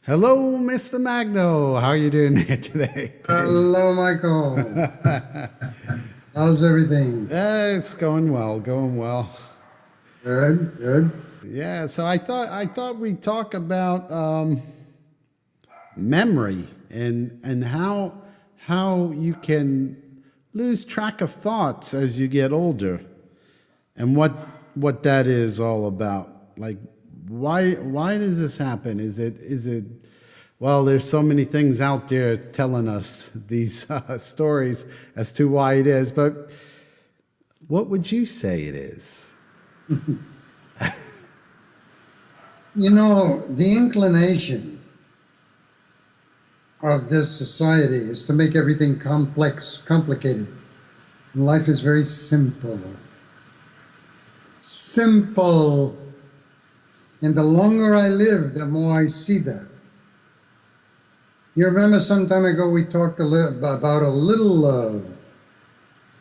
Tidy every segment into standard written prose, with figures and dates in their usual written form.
Hello, Mr. Magno. How are you doing here today? Hello, Michael. How's everything? It's going well, going well. Good, good. Yeah, so I thought we'd talk about memory and how you can lose track of thoughts as you get older, and what that is all about. Like, why does this happen? Is it well, there's so many things out there telling us these stories as to why it is, but what would you say it is? You know, the inclination of this society is to make everything complex, complicated. And life is very simple. Simple. And the longer I live, the more I see that. You remember some time ago we talked about a little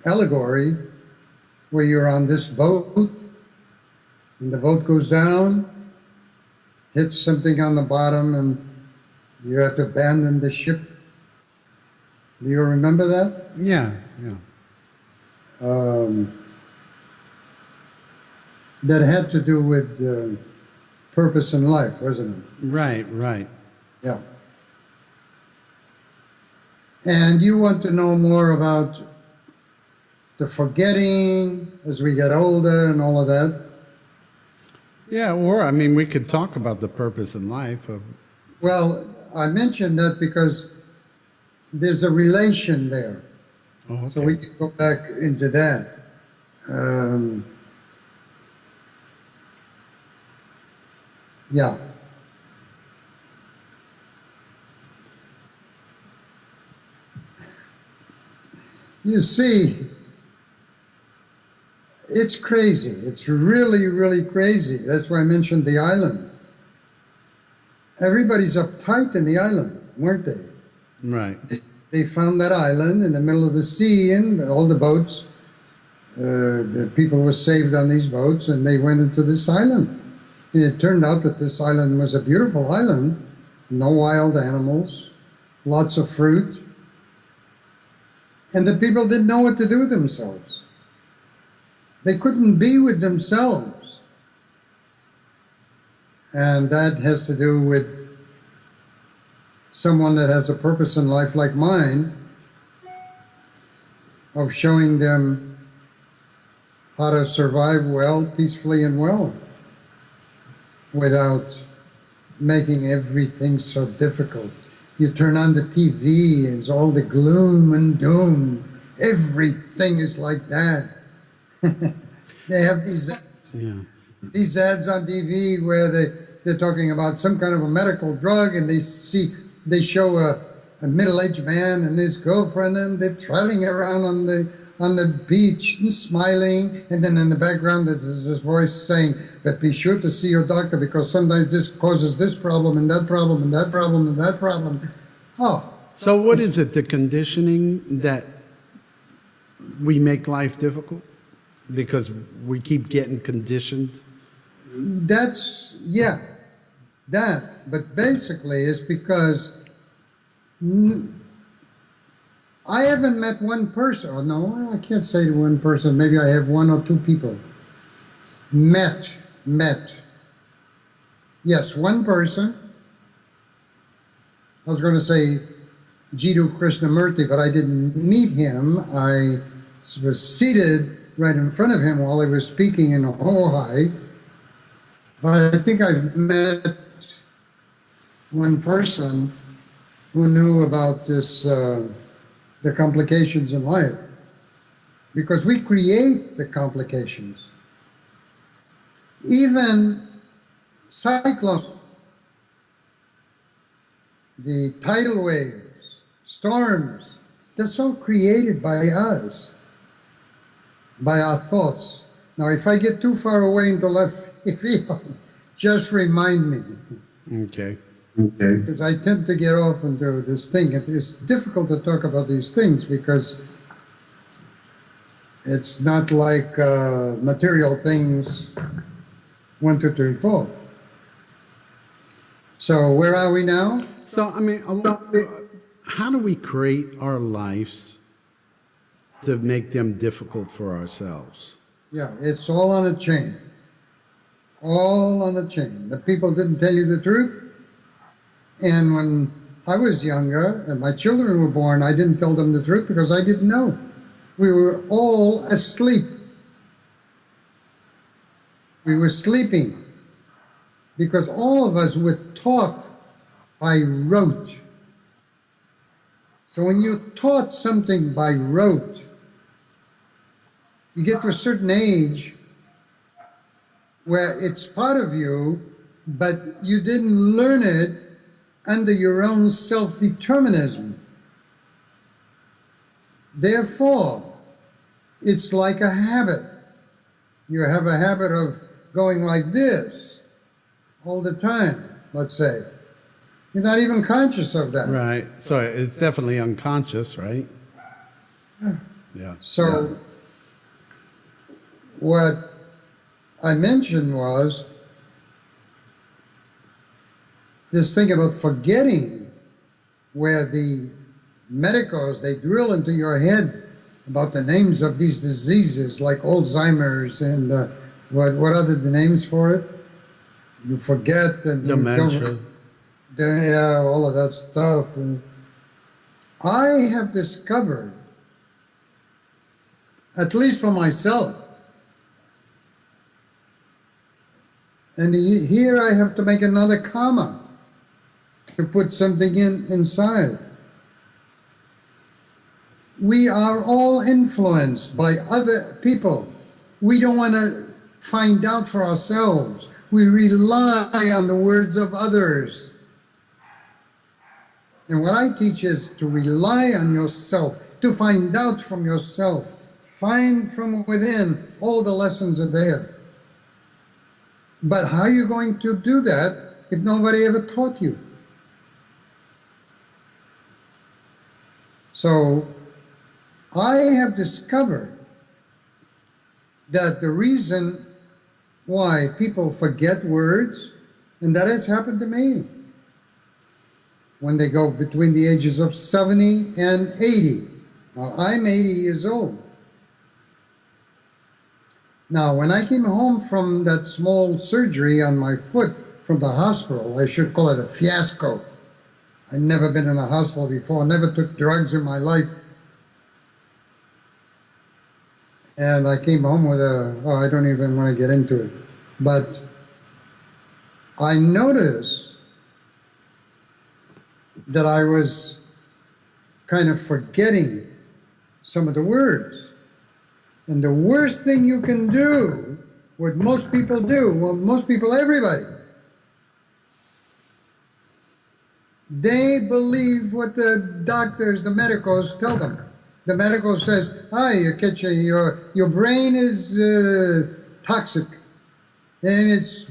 allegory where you're on this boat and the boat goes down, hits something on the bottom, and you have to abandon the ship. Do you remember that? Yeah, yeah. That had to do with purpose in life, wasn't it? Right, right. Yeah. And you want to know more about the forgetting as we get older and all of that? Yeah, or I mean, we could talk about the purpose in life. Well, I mentioned that because there's a relation there. Oh, okay. So we can go back into that. Yeah. You see, it's crazy. It's really, really crazy. That's why I mentioned the island. Everybody's uptight in the island, weren't they? Right. They found that island in the middle of the sea, and all the boats, the people were saved on these boats, and they went into this island. And it turned out that this island was a beautiful island, no wild animals, lots of fruit, and the people didn't know what to do with themselves. They couldn't be with themselves. And that has to do with someone that has a purpose in life like mine, of showing them how to survive well, peacefully and well, without making everything so difficult. You turn on the TV, it's all the gloom and doom. Everything is like that. They have these ads on TV where they're talking about some kind of a medical drug, and they show a middle-aged man and his girlfriend, and they're traveling around on the beach and smiling, and then in the background there's this voice saying, but be sure to see your doctor because sometimes this causes this problem and that problem and that problem and that problem. Oh. So what is it, the conditioning that we make life difficult? Because we keep getting conditioned? That's, yeah, that. But basically it's because I haven't met one person, or no, I can't say to one person, maybe I have one or two people. Met. Yes, one person. I was going to say Jiddu Krishnamurti, but I didn't meet him. I was seated right in front of him while he was speaking in Hawaii. But I think I've met one person who knew about this, the complications in life. Because we create the complications. Even cyclones, the tidal waves, storms, that's all created by us, by our thoughts. Now, if I get too far away into left field, just remind me. Okay. Because I tend to get off into this thing. It's difficult to talk about these things because it's not like material things, 1, 2, 3, 4. So where are we now? So, I mean, how do we create our lives to make them difficult for ourselves? Yeah, it's all on a chain. All on a chain. The people didn't tell you the truth. And when I was younger and my children were born, I didn't tell them the truth because I didn't know. We were all asleep. We were sleeping because all of us were taught by rote. So when you're taught something by rote, you get to a certain age where it's part of you, but you didn't learn it under your own self-determinism. Therefore, it's like a habit. You have a habit of going like this all the time, let's say. You're not even conscious of that. Right. So it's definitely unconscious, right? Yeah. So what I mentioned was this thing about forgetting, where the medicals, they drill into your head about the names of these diseases like Alzheimer's and what are the names for it? You forget and Dementia. yeah, all of that stuff. And I have discovered, at least for myself, and here I have to make another comma to put something inside. We are all influenced by other people. We don't want to find out for ourselves. We rely on the words of others. And what I teach is to rely on yourself, to find out from yourself. Find from within. All the lessons are there. But how are you going to do that if nobody ever taught you? So I have discovered that the reason why people forget words, and that has happened to me, when they go between the ages of 70 and 80. Now, I'm 80 years old. Now, when I came home from that small surgery on my foot from the hospital, I should call it a fiasco. I'd never been in a hospital before, never took drugs in my life. And I came home with I don't even want to get into it. But I noticed that I was kind of forgetting some of the words. And the worst thing you can do, what most people do, well, most people, everybody, they believe what the doctors, the medicals tell them. The medical says, your brain is toxic. And it's,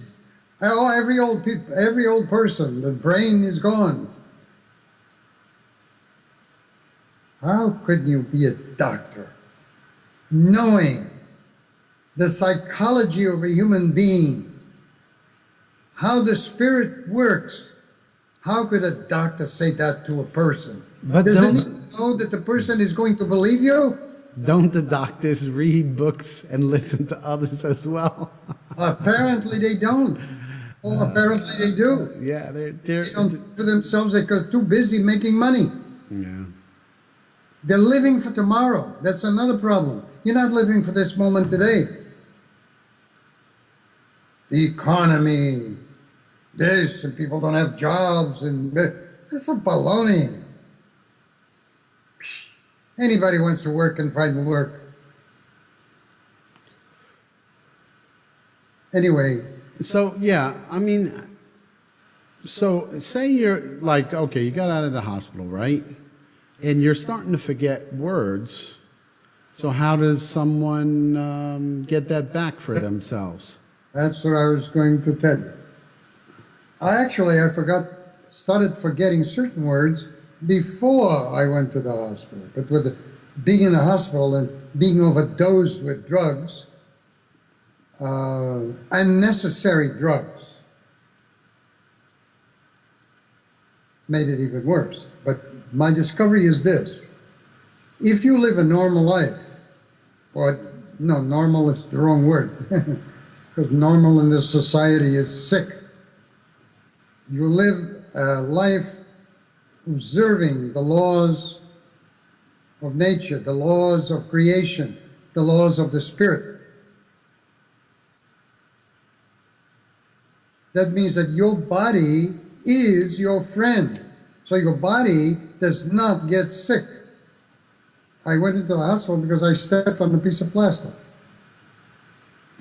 every old person, the brain is gone. How could you be a doctor knowing the psychology of a human being, how the spirit works? How could a doctor say that to a person? But doesn't he know that the person is going to believe you? Don't the doctors read books and listen to others as well? Apparently they don't. Well, apparently they do. Yeah, They don't do for themselves because they're too busy making money. Yeah. They're living for tomorrow. That's another problem. You're not living for this moment today. The economy, this, and people don't have jobs, and that's a baloney. Anybody wants to work can find work. Anyway. So, yeah, I mean, so say you're like, okay, you got out of the hospital, right? And you're starting to forget words. So how does someone get that back for themselves? That's what I was going to tell you. I started forgetting certain words before I went to the hospital. But with being in the hospital and being overdosed with drugs, unnecessary drugs, made it even worse. But my discovery is this. If you live a normal life, or no, normal is the wrong word, because normal in this society is sick. You live a life observing the laws of nature, the laws of creation, the laws of the spirit. That means that your body is your friend. So your body does not get sick. I went into the hospital because I stepped on a piece of plastic.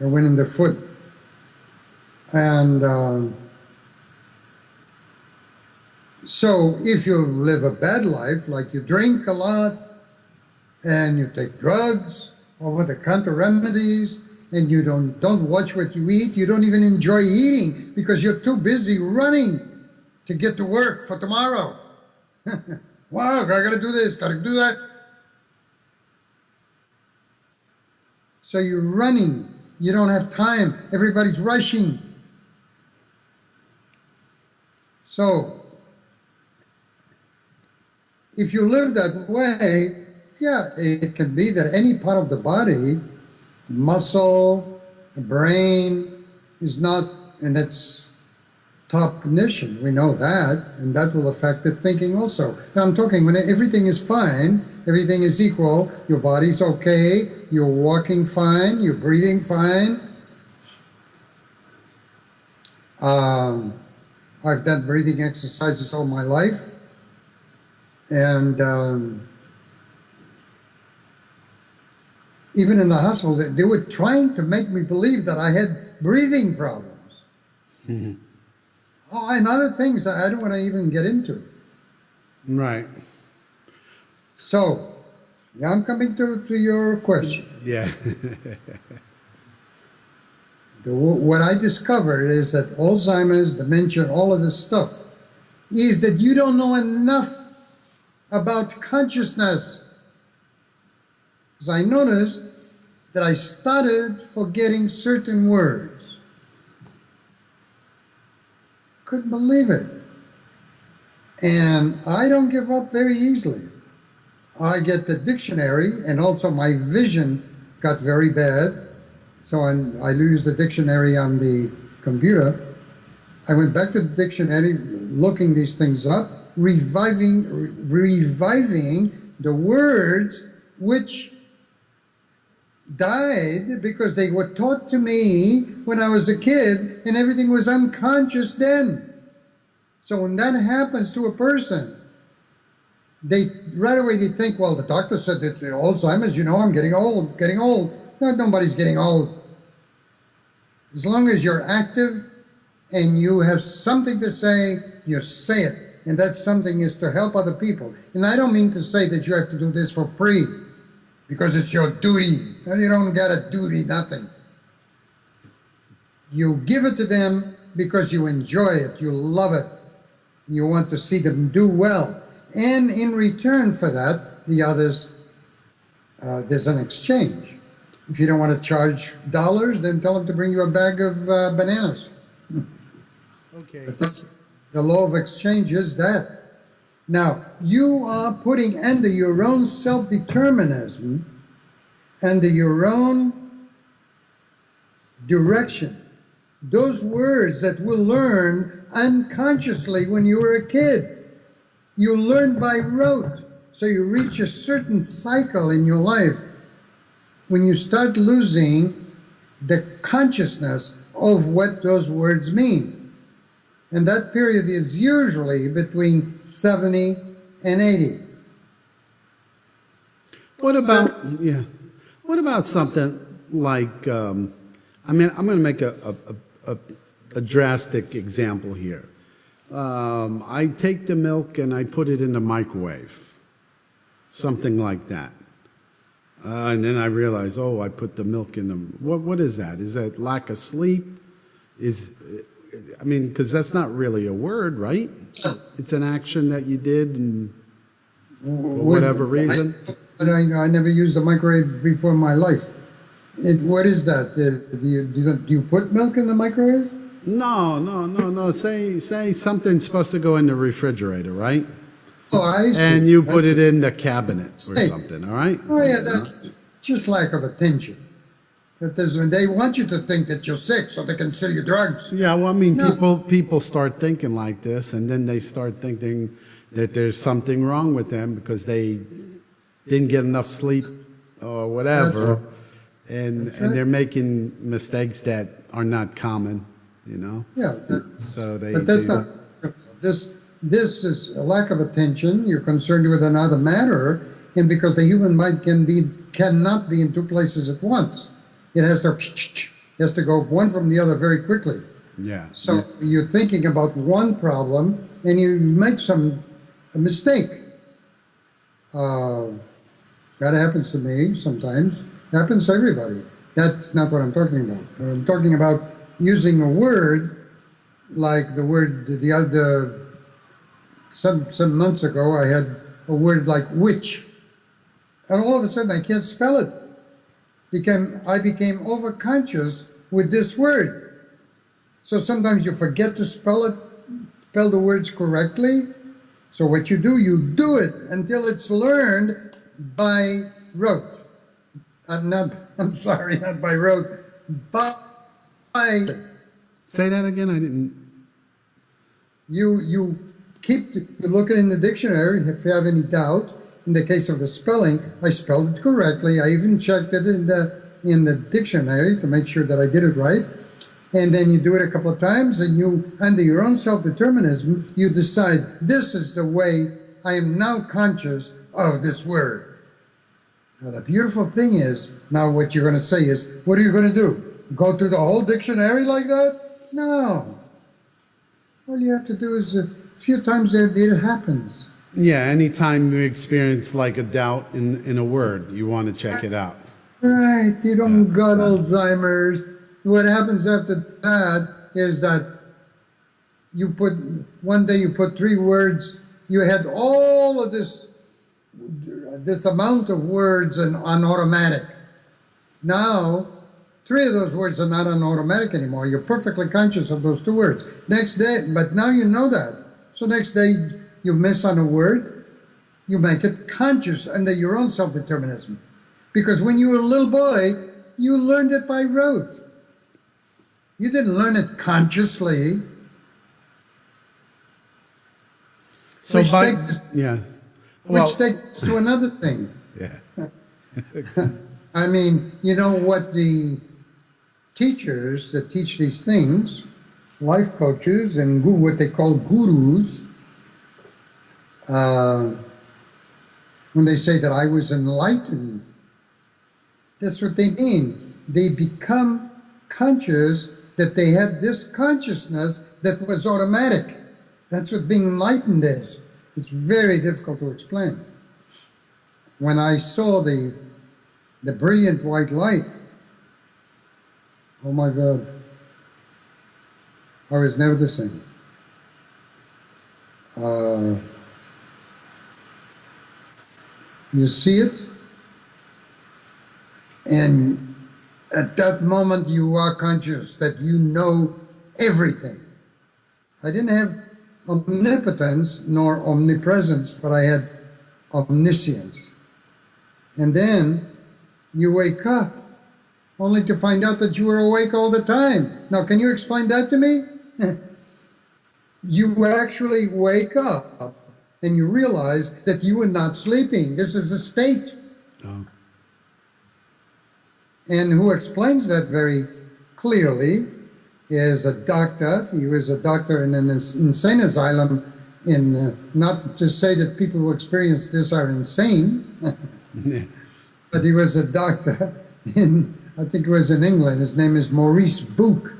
I went in the foot. And so if you live a bad life, like you drink a lot, and you take drugs, over-the-counter remedies, and you don't watch what you eat, you don't even enjoy eating because you're too busy running to get to work for tomorrow. Wow, I gotta do this, gotta do that. So you're running, you don't have time, everybody's rushing. So, if you live that way, yeah, it can be that any part of the body, muscle, brain, is not in its top condition. We know that, and that will affect the thinking also. Now I'm talking when everything is fine, everything is equal, your body's okay, you're walking fine, you're breathing fine. I've done breathing exercises all my life, and even in the hospital, they were trying to make me believe that I had breathing problems. Mm-hmm. Oh, and other things that I don't want to even get into. Right. So, yeah, I'm coming to your question. Yeah. What I discovered is that Alzheimer's, dementia, all of this stuff, is that you don't know enough about consciousness. Because I noticed that I started forgetting certain words. Couldn't believe it. And I don't give up very easily. I get the dictionary, and also my vision got very bad. So I lose the dictionary on the computer. I went back to the dictionary, looking these things up, reviving the words which died because they were taught to me when I was a kid, and everything was unconscious then. So when that happens to a person, they right away they think, well, the doctor said that Alzheimer's, I'm getting old. No, nobody's getting old. As long as you're active and you have something to say, you say it. And that something is to help other people. And I don't mean to say that you have to do this for free because it's your duty. You don't get a duty, nothing. You give it to them because you enjoy it, you love it. You want to see them do well. And in return for that, the others, there's an exchange. If you don't want to charge dollars, then tell them to bring you a bag of bananas. Okay. But that's, the law of exchange is that. Now, you are putting under your own self-determinism, under your own direction, those words that we'll learn unconsciously when you were a kid. You learn by rote. So you reach a certain cycle in your life when you start losing the consciousness of what those words mean. And that period is usually between 70 and 80. What about something like, I'm going to make a drastic example here. I take the milk and I put it in the microwave, something like that. And then I realize, I put the milk in the, what is that? Is that lack of sleep? Because that's not really a word, right? It's an action that you did and for whatever reason. I never used the microwave before in my life. What is that? Do you put milk in the microwave? No. Say something's supposed to go in the refrigerator, right? Oh, I see. And you put I it see. in the cabinet or Hey. something, all right? Oh, yeah, that's just lack of attention. That doesn't, they want you to think that you're sick so they can sell you drugs. Yeah, well, I mean, No. people start thinking like this, and then they start thinking that there's something wrong with them because they didn't get enough sleep or whatever, and right. they're making mistakes that are not common, you know. Yeah, So but that's not, this is a lack of attention. You're concerned with another matter, and because the human mind cannot be in two places at once. It has to go one from the other very quickly. Yeah. So you're thinking about one problem and you make a mistake. That happens to me sometimes. It happens to everybody. That's not what I'm talking about. I'm talking about using a word like the word the other. Some months ago, I had a word like witch, and all of a sudden I can't spell it. I became overconscious with this word. So sometimes you forget to spell the words correctly. So what you do it until it's learned by rote. I'm sorry, not by rote, by Say that again. I didn't. you look in the dictionary if you have any doubt. In the case of the spelling, I spelled it correctly. I even checked it in the dictionary to make sure that I did it right. And then you do it a couple of times, and you, under your own self-determinism, you decide, this is the way I am now conscious of this word. Now, the beautiful thing is, now what you're going to say is, what are you going to do? Go through the whole dictionary like that? No. All you have to do is a few times it happens. Yeah, anytime you experience like a doubt in a word, you want to check it out. Right, you don't got Alzheimer's. What happens after that is that one day you put 3 words, you had all of this amount of words on automatic. Now, 3 of those words are not on automatic anymore. You're perfectly conscious of those 2 words. Next day, but now you know that. So next day you miss on a word, you make it conscious under your own self-determinism. Because when you were a little boy, you learned it by rote. You didn't learn it consciously. So Which by takes- yeah, Which takes us to another thing. yeah, I mean, you know what the teachers that teach these things, life coaches and what they call gurus, when they say that I was enlightened, that's what they mean. They become conscious that they had this consciousness that was automatic. That's what being enlightened is. It's very difficult to explain. When I saw the brilliant white light, oh my God, I was never the same. You see it, and at that moment you are conscious that you know everything. I didn't have omnipotence nor omnipresence, but I had omniscience. And then you wake up, only to find out that you were awake all the time. Now, can you explain that to me? You actually wake up and you realize that you were not sleeping. This is a state. oh, And who explains that very clearly is a doctor. He was a doctor in an insane asylum. Not to say that people who experience this are insane, yeah. but he was a doctor I think it was in England. His name is Maurice Bucke,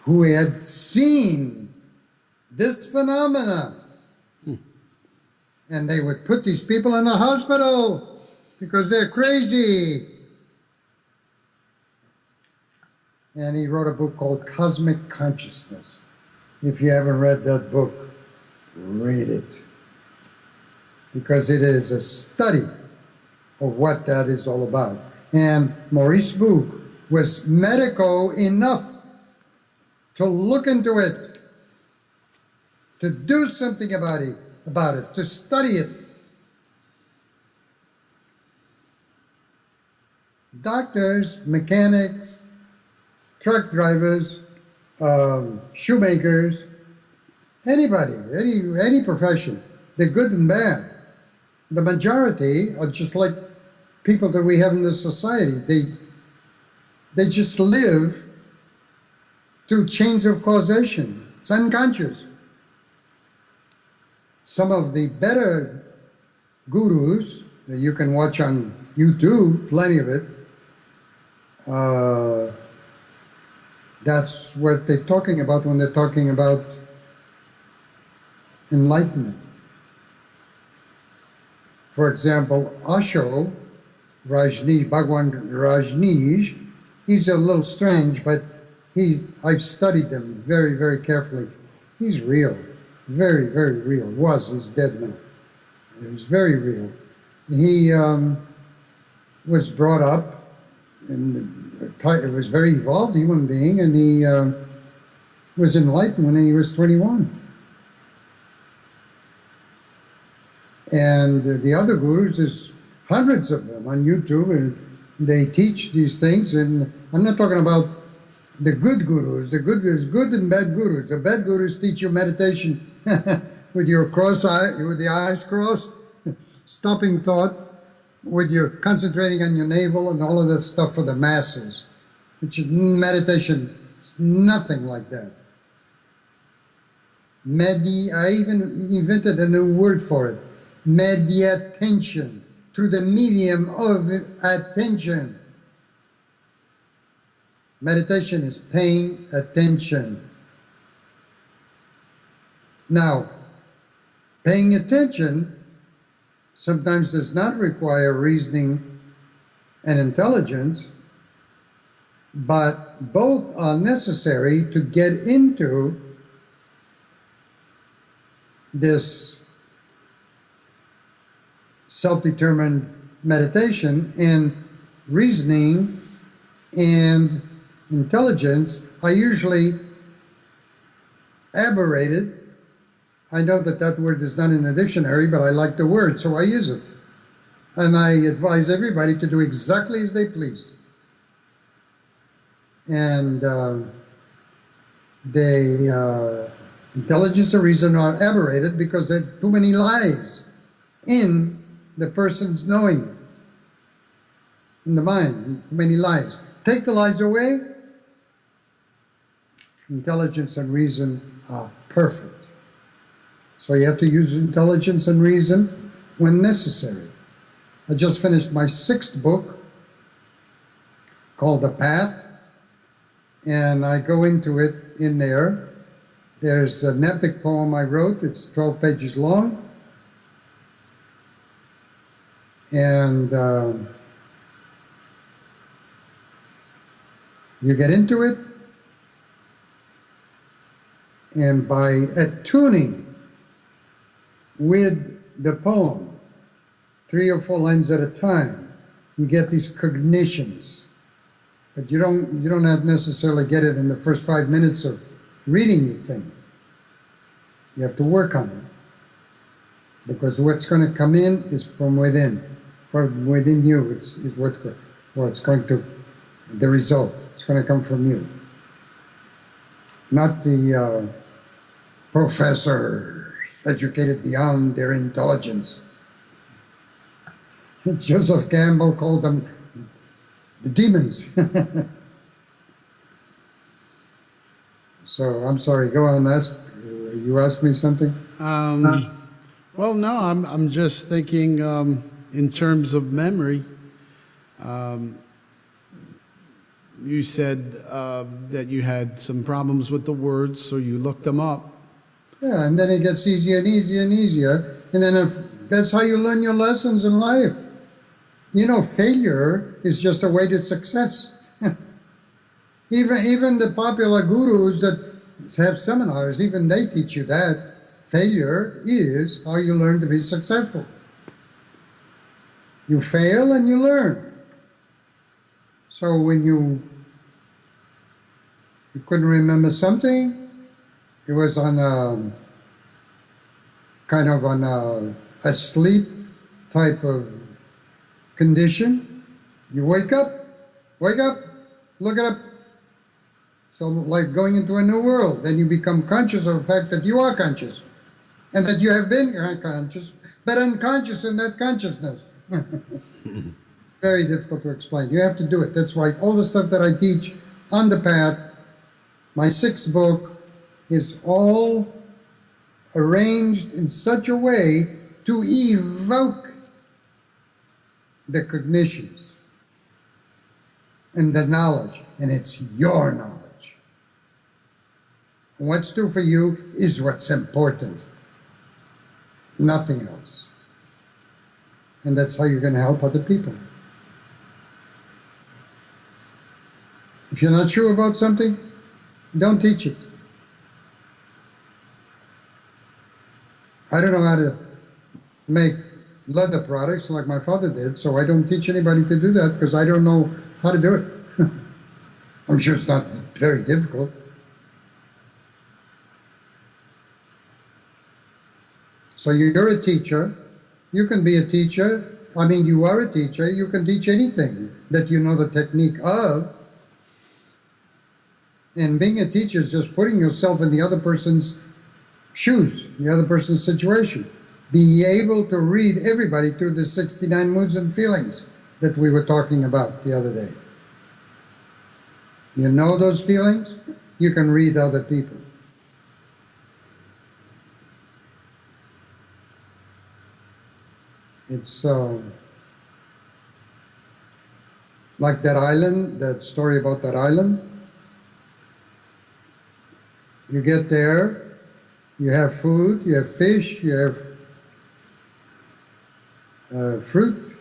who had seen this phenomena. And they would put these people in the hospital because they're crazy. And he wrote a book called Cosmic Consciousness. If you haven't read that book, read it. Because it is a study of what that is all about. And Maurice Bucke was medical enough to look into it, to do something about it, to study it. Doctors, mechanics, truck drivers, shoemakers, anybody, any profession, they're good and bad. The majority are just like people that we have in this society. They just live through chains of causation. It's unconscious. Some of the better gurus that you can watch on YouTube, plenty of it, that's what they're talking about when they're talking about enlightenment. For example, Osho, Bhagwan Rajneesh, he's a little strange, but I've studied him very, very carefully. He's real, very, very real. He's dead now. He was very real. He was brought up, and was very evolved human being, and he was enlightened when he was 21. And the other gurus, there's hundreds of them on YouTube, and they teach these things. And I'm not talking about the good gurus. There's good and bad gurus. The bad gurus teach you meditation with your with the eyes crossed, stopping thought, with your concentrating on your navel, and all of that stuff for the masses. Which is meditation. It's nothing like that. I even invented a new word for it. Mediattention, through the medium of attention. Meditation is paying attention. Now, paying attention sometimes does not require reasoning and intelligence, but both are necessary to get into this self-determined meditation, and reasoning and intelligence are usually aberrated. I know that word is not in the dictionary, but I like the word, so I use it. And I advise everybody to do exactly as they please. And intelligence and reason are aberrated because there are too many lies in the person's knowing, in the mind, many lies. Take the lies away, intelligence and reason are perfect. So you have to use intelligence and reason when necessary. I just finished my 6th book called The Path, and I go into it in there. There's an epic poem I wrote. It's 12 pages long. And you get into it, and by attuning with the poem, 3 or 4 lines at a time, you get these cognitions. But you don't have necessarily get it in the first 5 minutes of reading the thing. You have to work on it, because what's going to come in is from within. From within you is what's going to, the result. It's going to come from you. Not the professors educated beyond their intelligence. Joseph Campbell called them the demons. So, I'm sorry, go on, you asked me something? Well, no, I'm just thinking in terms of memory. You said that you had some problems with the words, so you looked them up. Yeah, and then it gets easier and easier and easier. And then that's how you learn your lessons in life. You know, failure is just a way to success. Even the popular gurus that have seminars, even they teach you that. Failure is how you learn to be successful. You fail and you learn. So when you you couldn't remember something, it was on kind of on a sleep type of condition. You wake up, look it up. So like going into a new world, then you become conscious of the fact that you are conscious and that you have been conscious, but unconscious in that consciousness. Very difficult to explain. You have to do it. That's why all the stuff that I teach on the path, my 6th book, is all arranged in such a way to evoke the cognitions and the knowledge, and it's your knowledge. What's true for you is what's important, nothing else. And that's how you're going to help other people. If you're not sure about something, don't teach it. I don't know how to make leather products like my father did, so I don't teach anybody to do that because I don't know how to do it. I'm sure it's not very difficult. So you're a teacher. You can be a teacher. I mean, you are a teacher. You can teach anything that you know the technique of. And being a teacher is just putting yourself in the other person's shoes, the other person's situation. Be able to read everybody through the 69 moods and feelings that we were talking about the other day. You know those feelings? You can read other people. It's like that island, that story about that island. You get there, you have food, you have fish, you have fruit,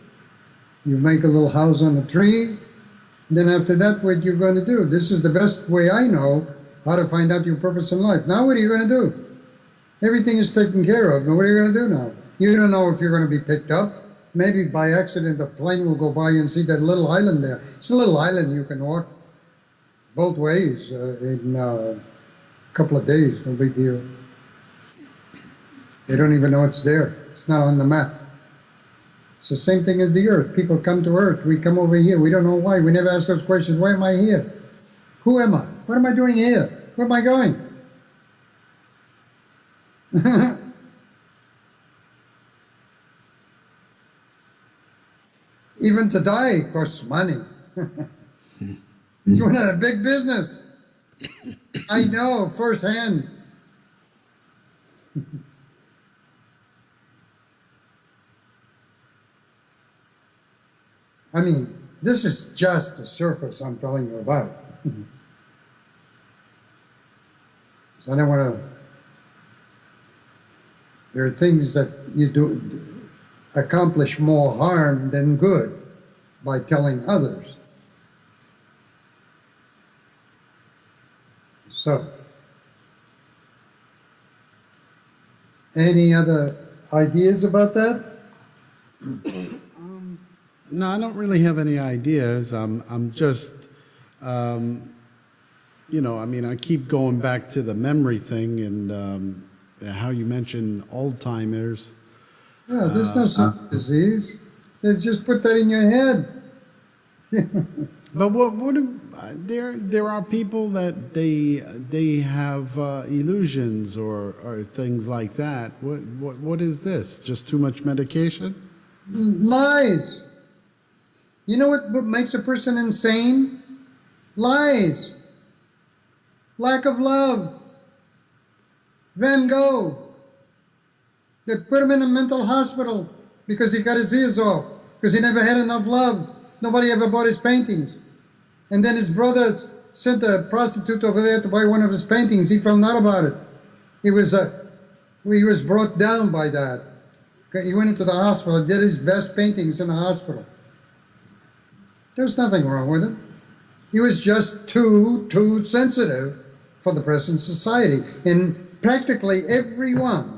you make a little house on a tree. Then after that, what you're going to do? This is the best way I know how to find out your purpose in life. Now what are you going to do? Everything is taken care of. Now what are you going to do now? You don't know if you're going to be picked up. Maybe by accident a plane will go by and see that little island there. It's a little island you can walk both ways in a couple of days, no big deal. They don't even know it's there. It's not on the map. It's the same thing as the earth. People come to earth. We come over here. We don't know why. We never ask those questions. Why am I here? Who am I? What am I doing here? Where am I going? Even to die costs money. It's one of the big business. I know firsthand. I mean, this is just the surface I'm telling you about. So I don't want to. There are things that you do accomplish more harm than good by telling others. So, any other ideas about that? No, I don't really have any ideas. I'm just, you know, I mean, I keep going back to the memory thing and how you mentioned Alzheimer's. Yeah, there's no such disease. So just put that in your head. But there are people that they have illusions or things like that. What is this? Just too much medication? Lies. You know what makes a person insane? Lies. Lack of love. Van Gogh. They put him in a mental hospital because he got his ears off, because he never had enough love. Nobody ever bought his paintings. And then his brothers sent a prostitute over there to buy one of his paintings. He found out about it. He was brought down by that. He went into the hospital and did his best paintings in the hospital. There was nothing wrong with him. He was just too sensitive for the present society. And practically everyone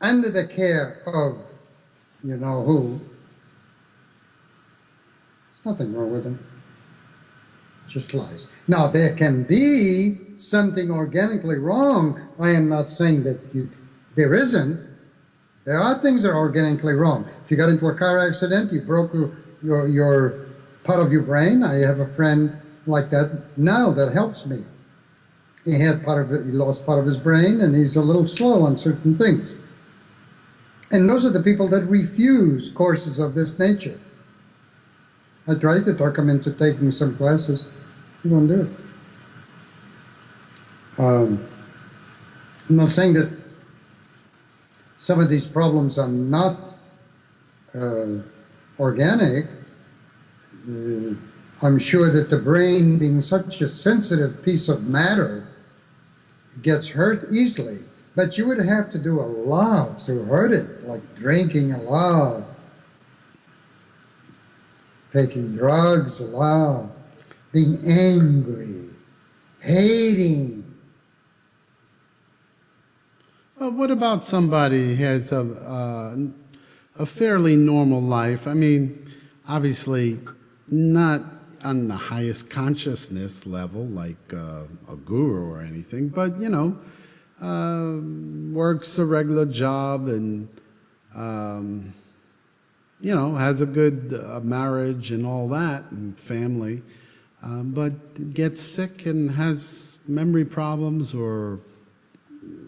under the care of you know who, there's nothing wrong with him. just lies. Now, there can be something organically wrong. I am not saying that there isn't. There are things that are organically wrong. If you got into a car accident, you broke your part of your brain. I have a friend like that now that helps me. He lost part of his brain, and he's a little slow on certain things. And those are the people that refuse courses of this nature. I tried to talk him into taking some classes. He won't do it. I'm not saying that some of these problems are not organic. I'm sure that the brain, being such a sensitive piece of matter, gets hurt easily. But you would have to do a lot to hurt it, like drinking a lot, taking drugs a lot, being angry, hating. Well, what about somebody who has a fairly normal life? I mean, obviously not on the highest consciousness level like a guru or anything, but, you know, works a regular job and, you know, has a good marriage and all that and family, but gets sick and has memory problems or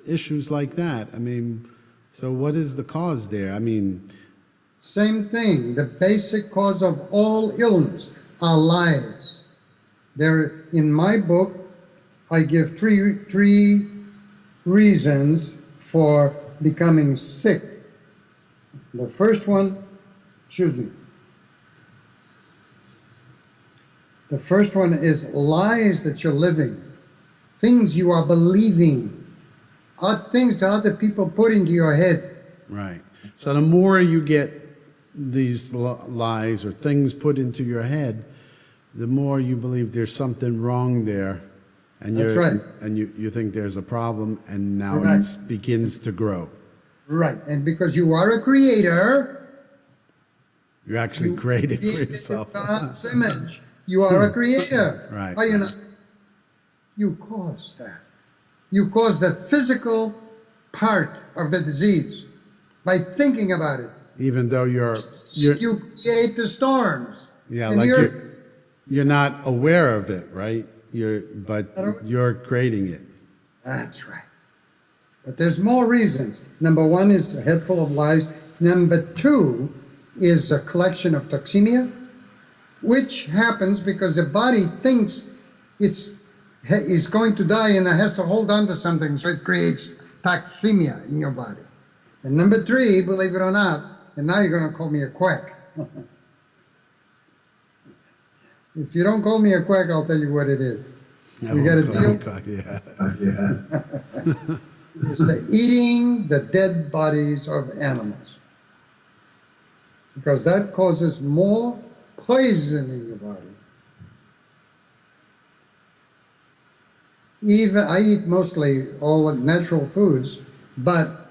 issues like that. I mean, so what is the cause there? I mean, same thing. The basic cause of all illness are lies. There, in my book, I give three reasons for becoming sick. The first one, the first one is lies that you're living, things you are believing, things that other people put into your head. right. So the more you get these lies or things put into your head, the more you believe there's something wrong there, and That's right. And you think there's a problem, and now Right. it begins to grow. Right, and because you are a creator, You're actually created for created yourself. in God's image. You are a creator. Right. Are you not? You caused that. You caused the physical part of the disease by thinking about it. Even though you're You create the storms. yeah, And like you're not aware of it, right? But you're creating it. That's right. But there's more reasons. Number one is a head full of lies. Number two is a collection of toxemia, which happens because the body thinks it's going to die and it has to hold on to something, so it creates toxemia in your body. And number three, believe it or not, and now you're going to call me a quack. If you don't call me a quack, I'll tell you what it is. We got a deal? Yeah. It's the eating the dead bodies of animals. Because that causes more poison in your body. I eat mostly all natural foods, but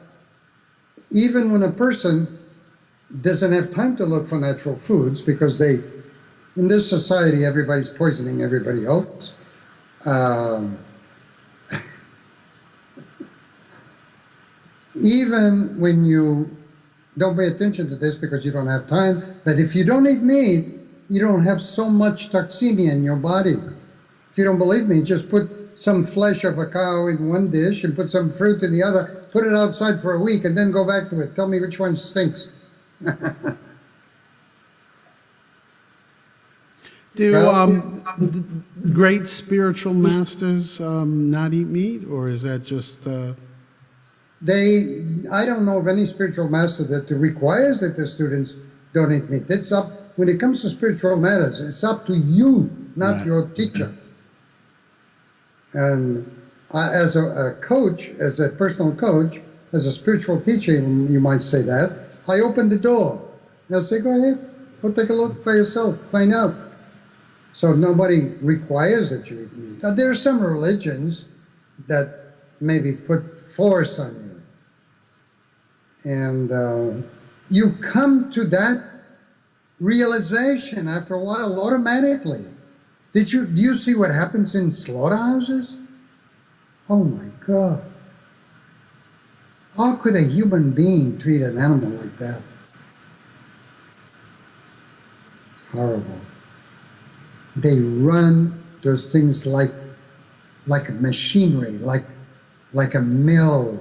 even when a person doesn't have time to look for natural foods, because in this society, everybody's poisoning everybody else. Even when you don't pay attention to this because you don't have time, but if you don't eat meat, you don't have so much toxemia in your body. If you don't believe me, just put some flesh of a cow in one dish and put some fruit in the other, put it outside for a week, and then go back to it. Tell me which one stinks. Do great spiritual masters not eat meat, or is that just... I don't know of any spiritual master that requires that the students don't eat meat. It's up, when it comes to spiritual matters, it's up to you, not Right. your teacher. And as a coach, as a personal coach, as a spiritual teacher, you might say that, I open the door. They'll say, go ahead, go take a look for yourself, find out. So nobody requires that you eat meat. Now, there are some religions that maybe put force on you. And you come to that realization after a while automatically. Do you see what happens in slaughterhouses? Oh my God. How could a human being treat an animal like that? Horrible. They run those things like a machinery, like a mill.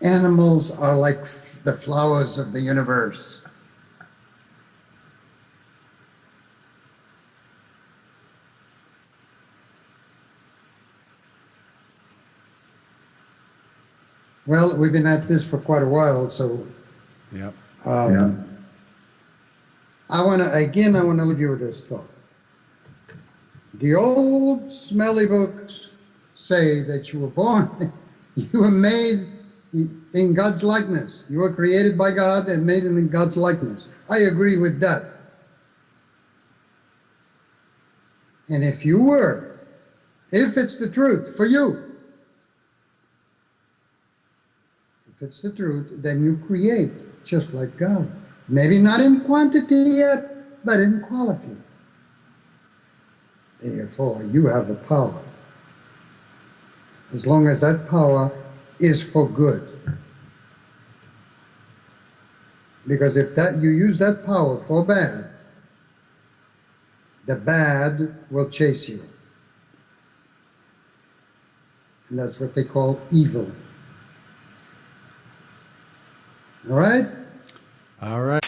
Animals are like the flowers of the universe. Well, we've been at this for quite a while, so Yep. I want to leave you with this thought. The old smelly books say that you were born, you were made in God's likeness. You were created by God and made in God's likeness. I agree with that. And if it's the truth for you, if it's the truth, then you create just like God. Maybe not in quantity yet, but in quality. Therefore, you have the power. As long as that power is for good. Because if you use that power for bad, the bad will chase you. And that's what they call evil. All right? All right.